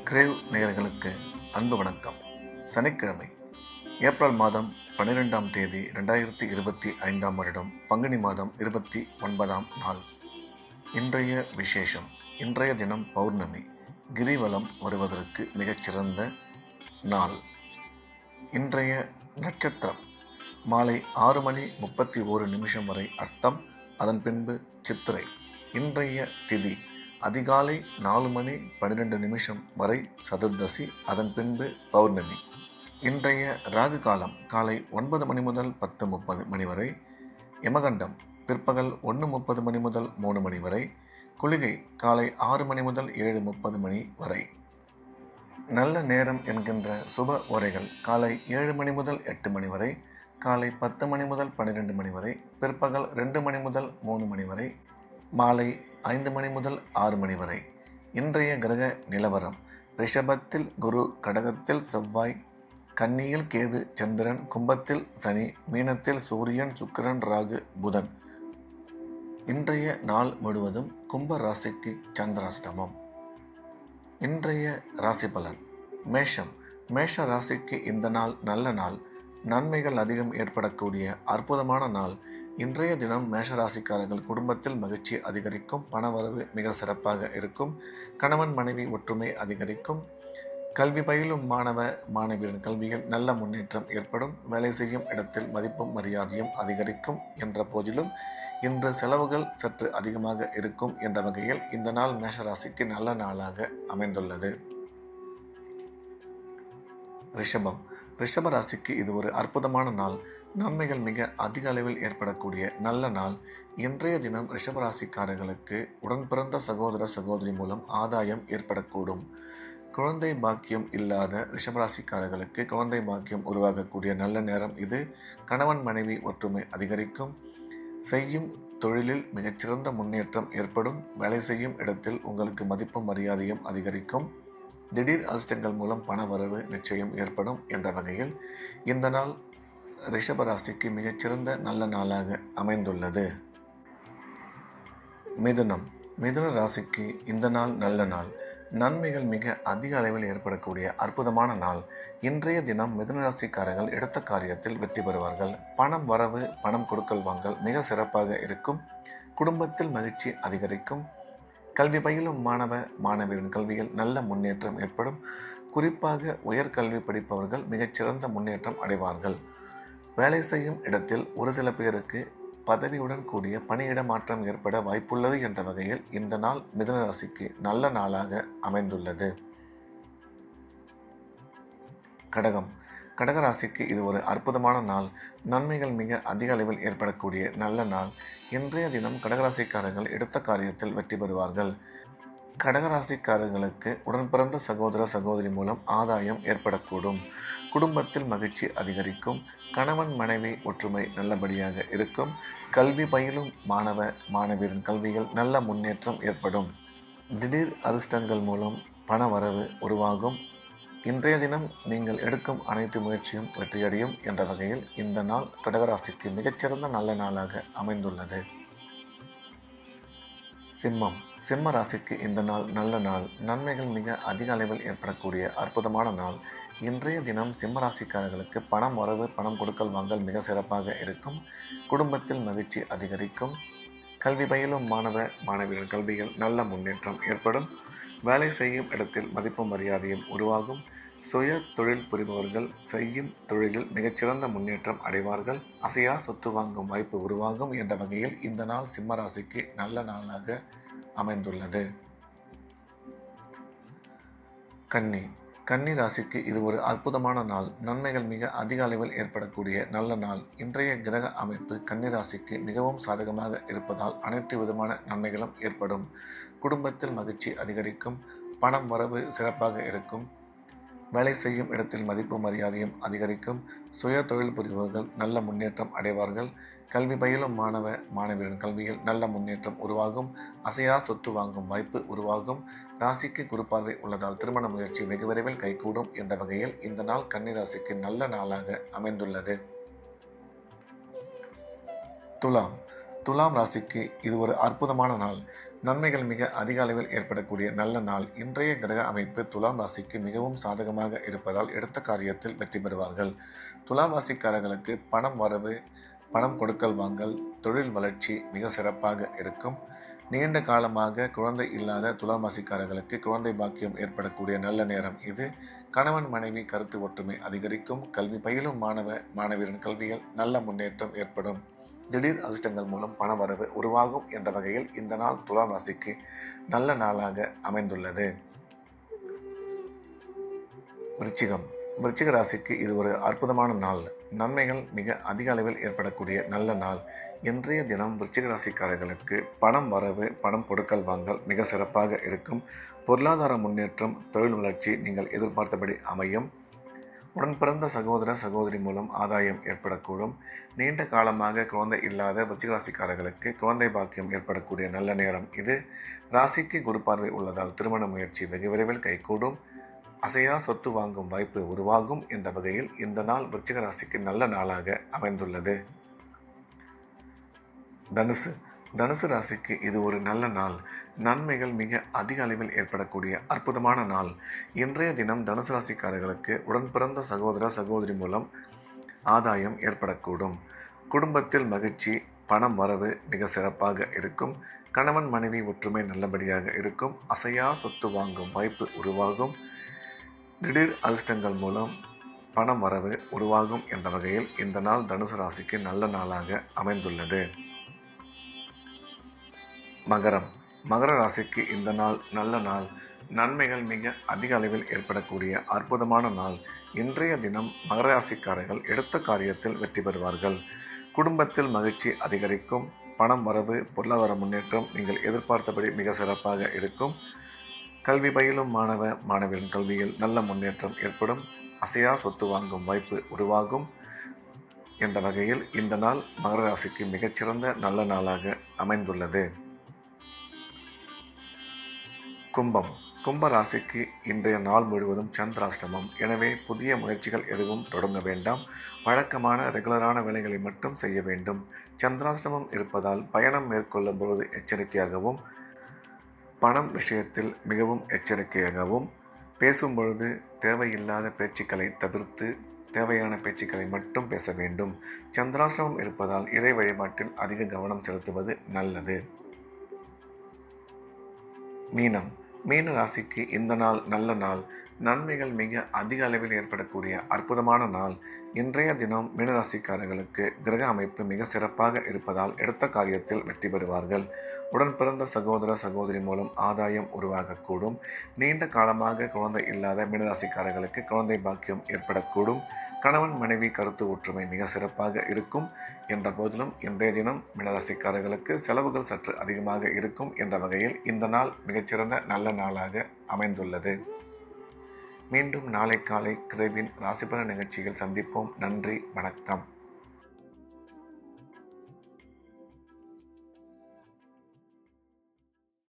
Grave நேயர்களுக்கு அன்பு வணக்கம். சனிக்கிழமை ஏப்ரல் மாதம் 12ஆம் தேதி 2025ஆம் வருடம் பங்குனி மாதம் 29ஆம் நாள். இன்றைய விசேஷம். இன்றைய தினம் பௌர்ணமி. கிரிவலம் வருவதற்கு மிகச்சிறந்த நாள். இன்றைய நட்சத்திரம் மாலை 6:31 வரை அஸ்தம், அதன் பின்பு சித்திரை. இன்றைய திதி அதிகாலை 4:12 வரை சதுர்தசி, அதன் பின்பு பௌர்ணமி. இன்றைய ராகு காலம் காலை 9 முதல் 10:30 வரை. யமகண்டம் பிற்பகல் 1:30 முதல் 3 வரை. குளிகை காலை 6 முதல் 7:30 வரை. நல்ல நேரம் என்கின்ற சுப உரைகள் காலை 7 முதல் 8 வரை, காலை 10 முதல் 12 வரை, பிற்பகல் 2 முதல் 3 வரை, மாலை 5 முதல் 6 வரை. இன்றைய கிரக நிலவரம்: ரிஷபத்தில் குரு, கடகத்தில் செவ்வாய், கன்னியில் கேது, சந்திரன், கும்பத்தில் சனி, மீனத்தில் சூரியன், சுக்கிரன், ராகு, புதன். இன்றைய நாள் முழுவதும் கும்ப ராசிக்கு சந்திராஷ்டமம். இன்றைய ராசி பலன். மேஷம். மேஷ ராசிக்கு இந்த நாள் நல்ல நாள். நன்மைகள் அதிகம் ஏற்படக்கூடிய அற்புதமான நாள். இன்றைய தினம் மேஷராசிக்காரர்கள் குடும்பத்தில் மகிழ்ச்சி அதிகரிக்கும். பணவரவு மிக சிறப்பாக இருக்கும். கணவன் மனைவி ஒற்றுமை அதிகரிக்கும். கல்வி பயிலும் மாணவ மாணவியரின் கல்வியில் நல்ல முன்னேற்றம் ஏற்படும். வேலை செய்யும் இடத்தில் மதிப்பும் மரியாதையும் அதிகரிக்கும். என்ற போதிலும் இன்று செலவுகள் சற்று அதிகமாக இருக்கும் என்ற வகையில் இந்த நாள் மேஷராசிக்கு நல்ல நாளாக அமைந்துள்ளது. ரிஷபம். ரிஷப ராசிக்கு இது ஒரு அற்புதமான நாள். நன்மைகள் மிக அதிக அளவில் ஏற்படக்கூடிய நல்ல நாள். இன்றைய தினம் ரிஷபராசிக்காரர்களுக்கு உடன் பிறந்த சகோதர சகோதரி மூலம் ஆதாயம் ஏற்படக்கூடும். குழந்தை பாக்கியம் இல்லாத ரிஷபராசிக்காரர்களுக்கு குழந்தை பாக்கியம் உருவாகக்கூடிய நல்ல நேரம் இது. கணவன் மனைவி ஒற்றுமை அதிகரிக்கும். செய்யும் தொழிலில் மிகச்சிறந்த முன்னேற்றம் ஏற்படும். வேலை செய்யும் இடத்தில் உங்களுக்கு மதிப்பும் மரியாதையும் அதிகரிக்கும். திடீர் அதிர்ஷ்டங்கள் மூலம் பண வரவு நிச்சயம் ஏற்படும் என்ற வகையில் இந்த நாள் ரிஷபராசிக்கு மிகச்சிறந்த நல்ல நாளாக அமைந்துள்ளது. மிதுனம். மிதுன ராசிக்கு இந்த நாள் நல்ல நாள். நன்மைகள் மிக அதிக அளவில் ஏற்படக்கூடிய அற்புதமான நாள். இன்றைய தினம் மிதுன ராசிக்காரர்கள் எடுத்த காரியத்தில் வெற்றி பெறுவார்கள். பணம் வரவு, பணம் கொடுக்கல் வாங்கல் மிக சிறப்பாக இருக்கும். குடும்பத்தில் மகிழ்ச்சி அதிகரிக்கும். கல்வி பயிலும் மாணவ மாணவியரின் கல்வியில் நல்ல முன்னேற்றம் ஏற்படும். குறிப்பாக உயர்கல்வி படிப்பவர்கள் மிகச்சிறந்த முன்னேற்றம் அடைவார்கள். வேலை செய்யும் இடத்தில் ஒரு சில பேருக்கு பதவியுடன் கூடிய பணியிட மாற்றம் ஏற்பட வாய்ப்புள்ளது என்ற வகையில் இந்த நாள் மிதுன ராசிக்கு நல்ல நாளாக அமைந்துள்ளது. கடகம். கடகராசிக்கு இது ஒரு அற்புதமான நாள். நன்மைகள் மிக அதிக அளவில் ஏற்படக்கூடிய நல்ல நாள். இன்றைய தினம் கடகராசிக்காரர்கள் எடுத்த காரியத்தில் வெற்றி பெறுவார்கள். கடகராசிக்காரர்களுக்கு உடன் பிறந்த சகோதர சகோதரி மூலம் ஆதாயம் ஏற்படக்கூடும். குடும்பத்தில் மகிழ்ச்சி அதிகரிக்கும். கணவன் மனைவி ஒற்றுமை நல்லபடியாக இருக்கும். கல்வி பயிலும் மாணவ மாணவியரின் கல்வியில் நல்ல முன்னேற்றம் ஏற்படும். திடீர் அதிர்ஷ்டங்கள் மூலம் பண வரவு உருவாகும். இன்றைய தினம் நீங்கள் எடுக்கும் அனைத்து முயற்சியும் வெற்றியடையும் என்ற வகையில் இந்த நாள் கடகராசிக்கு மிகச்சிறந்த நல்ல நாளாக அமைந்துள்ளது. சிம்மம். சிம்ம ராசிக்கு இந்த நாள் நல்ல நாள். நன்மைகள் மிக அதிக அளவில் ஏற்படக்கூடிய அற்புதமான நாள். இன்றைய தினம் சிம்ம ராசிக்காரர்களுக்கு பணம் வரவு, பணம் கொடுக்கல் வாங்கல் மிக சிறப்பாக இருக்கும். குடும்பத்தில் மகிழ்ச்சி அதிகரிக்கும். கல்வி பயிலும் மாணவ மாணவியர் கல்வியில் நல்ல முன்னேற்றம் ஏற்படும். வேலை செய்யும் இடத்தில் மதிப்பும் மரியாதையும் உருவாகும். சுய தொழில் புரிபவர்கள் செய்யும் தொழிலில் மிகச்சிறந்த முன்னேற்றம் அடைவார்கள். அசையா சொத்து வாங்கும் வாய்ப்பு உருவாகும் என்ற வகையில் இந்த நாள் சிம்மராசிக்கு நல்ல நாளாக அமைந்துள்ளது. கன்னி. கன்னி ராசிக்கு இது ஒரு அற்புதமான நாள். நன்மைகள் மிக அதிக அளவில் ஏற்படக்கூடிய நல்ல நாள். இன்றைய கிரக அமைப்பு கன்னி ராசிக்கு மிகவும் சாதகமாக இருப்பதால் அனைத்து விதமான நன்மைகளும் ஏற்படும். குடும்பத்தில் மகிழ்ச்சி அதிகரிக்கும். பணம் வரவு சிறப்பாக இருக்கும். வேலை செய்யும் இடத்தில் மதிப்பு மரியாதையும் அதிகரிக்கும். சுய தொழில் புரிபவர்கள் நல்ல முன்னேற்றம் அடைவார்கள். கல்வி பயிலும் மாணவ மாணவியரின் கல்வியில் நல்ல முன்னேற்றம் உருவாகும். அசையா சொத்து வாங்கும் வாய்ப்பு உருவாகும். ராசிக்கு குரு பார்வை உள்ளதால் திருமண முயற்சி வெகு விரைவில் கைகூடும் என்ற வகையில் இந்த நாள் கன்னி ராசிக்கு நல்ல நாளாக அமைந்துள்ளது. துலாம். துலாம் ராசிக்கு இது ஒரு அற்புதமான நாள். நன்மைகள் மிக அதிக அளவில் ஏற்படக்கூடிய நல்ல நாள். இன்றைய கிரக அமைப்பு துலாம் ராசிக்கு மிகவும் சாதகமாக இருப்பதால் எடுத்த காரியத்தில் வெற்றி பெறுவார்கள். துலாம் ராசிக்காரர்களுக்கு பணம் வரவு, பணம் கொடுக்கல் வாங்கல், தொழில் வளர்ச்சி மிக சிறப்பாக இருக்கும். நீண்ட காலமாக குழந்தை இல்லாத துலாம் ராசிக்காரர்களுக்கு குழந்தை பாக்கியம் ஏற்படக்கூடிய நல்ல நேரம் இது. கணவன் மனைவி கருத்து ஒற்றுமை அதிகரிக்கும். கல்வி பயிலும் மாணவியரின் கல்வியில் நல்ல முன்னேற்றம் ஏற்படும். திடீர் அதிர்ஷ்டங்கள் மூலம் பண வரவு உருவாகும் என்ற வகையில் இந்த நாள் துலாம் ராசிக்கு நல்ல நாளாக அமைந்துள்ளது. விருச்சிக ராசிக்கு இது ஒரு அற்புதமான நாள். நன்மைகள் மிக அதிக அளவில் ஏற்படக்கூடிய நல்ல நாள். இன்றைய தினம் விருச்சிக ராசிக்காரர்களுக்கு பணம் வரவு, பணம் கொடுக்கல் வாங்கல் மிக சிறப்பாக இருக்கும். பொருளாதார முன்னேற்றம், தொழில் வளர்ச்சி நீங்கள் எதிர்பார்த்தபடி அமையும். உடன் பிறந்த சகோதர சகோதரி மூலம் ஆதாயம் ஏற்படக்கூடும். நீண்ட காலமாக குழந்தை இல்லாத விருச்சிக ராசிக்காரர்களுக்கு குழந்தை பாக்கியம் ஏற்படக்கூடிய நல்ல நேரம் இது. ராசிக்கு குரு பார்வை உள்ளதால் திருமண முயற்சி வெகு விரைவில் கைகூடும். அசையா சொத்து வாங்கும் வாய்ப்பு உருவாகும் என்ற வகையில் இந்த நாள் விருச்சிக ராசிக்கு நல்ல நாளாக அமைந்துள்ளது. தனுசு ராசிக்கு இது ஒரு நல்ல நாள். நன்மைகள் மிக அதிக அளவில் ஏற்படக்கூடிய அற்புதமான நாள். இன்றைய தினம் தனுசு ராசிக்காரர்களுக்கு உடன் பிறந்த சகோதர சகோதரி மூலம் ஆதாயம் ஏற்படக்கூடும். குடும்பத்தில் மகிழ்ச்சி, பணம் வரவு மிக சிறப்பாக இருக்கும். கணவன் மனைவி ஒற்றுமை நல்லபடியாக இருக்கும். அசையா சொத்து வாங்கும் வாய்ப்பு உருவாகும். திடீர் அதிர்ஷ்டங்கள் மூலம் பணம் வரவு உருவாகும் என்ற வகையில் இந்த நாள் தனுசு ராசிக்கு நல்ல நாளாக அமைந்துள்ளது. மகர ராசிக்கு இந்த நாள் நல்ல நாள். நன்மைகள் மிக அதிக அளவில் ஏற்படக்கூடிய அற்புதமான நாள். இன்றைய தினம் மகர ராசிக்காரர்கள் எடுத்த காரியத்தில் வெற்றி பெறுவார்கள். குடும்பத்தில் மகிழ்ச்சி அதிகரிக்கும். பணம் வரவு, பொருளாதார முன்னேற்றம் நீங்கள் எதிர்பார்த்தபடி மிக சிறப்பாக இருக்கும். கல்வி பயிலும் மாணவியரின் கல்வியில் நல்ல முன்னேற்றம் ஏற்படும். அசையா சொத்து வாங்கும் வாய்ப்பு உருவாகும் என்ற வகையில் இந்த நாள் மகர ராசிக்கு மிகச்சிறந்த நல்ல நாளாக அமைந்துள்ளது. கும்ப ராசிக்கு இன்றைய நாள் முழுவதும் சந்திராஷ்டமம். எனவே புதிய முயற்சிகள் எதுவும் தொடங்க வேண்டாம். வழக்கமான ரெகுலரான வேலைகளை மட்டும் செய்ய வேண்டும். சந்திராஷ்டமம் இருப்பதால் பயணம் மேற்கொள்ளும் பொழுது எச்சரிக்கையாகவும், பணம் விஷயத்தில் மிகவும் எச்சரிக்கையாகவும், பேசும் பொழுது தேவையில்லாத பேச்சுக்களை தவிர்த்து தேவையான பேச்சுக்களை மட்டும் பேச வேண்டும். சந்திராஷ்டமம் இருப்பதால் இறை வழிபாட்டில் அதிக கவனம் செலுத்துவது நல்லது. மீன ராசிக்கு இந்த நாள் நல்ல நாள். நன்மைகள் மிக அதிக அளவில் ஏற்படக்கூடிய அற்புதமான நாள். இன்றைய தினம் மீனராசிக்காரர்களுக்கு கிரக அமைப்பு மிக சிறப்பாக இருப்பதால் எடுத்த காரியத்தில் வெற்றி பெறுவார்கள். உடன் பிறந்த சகோதர சகோதரி மூலம் ஆதாயம் உருவாகக்கூடும். நீண்ட காலமாக குழந்தை இல்லாத மீனராசிக்காரர்களுக்கு குழந்தை பாக்கியம் ஏற்படக்கூடும். கணவன் மனைவி கருத்து ஒற்றுமை மிக சிறப்பாக இருக்கும். என்ற போதிலும் இன்றைய தினம் மீனராசிக்காரர்களுக்கு செலவுகள் சற்று அதிகமாக இருக்கும் என்ற வகையில் இந்த நாள் மிகச்சிறந்த நல்ல நாளாக அமைந்துள்ளது. மீண்டும் நாளை காலை கிரவின் ராசிபலன் நிகழ்ச்சியில் சந்திப்போம். நன்றி, வணக்கம்.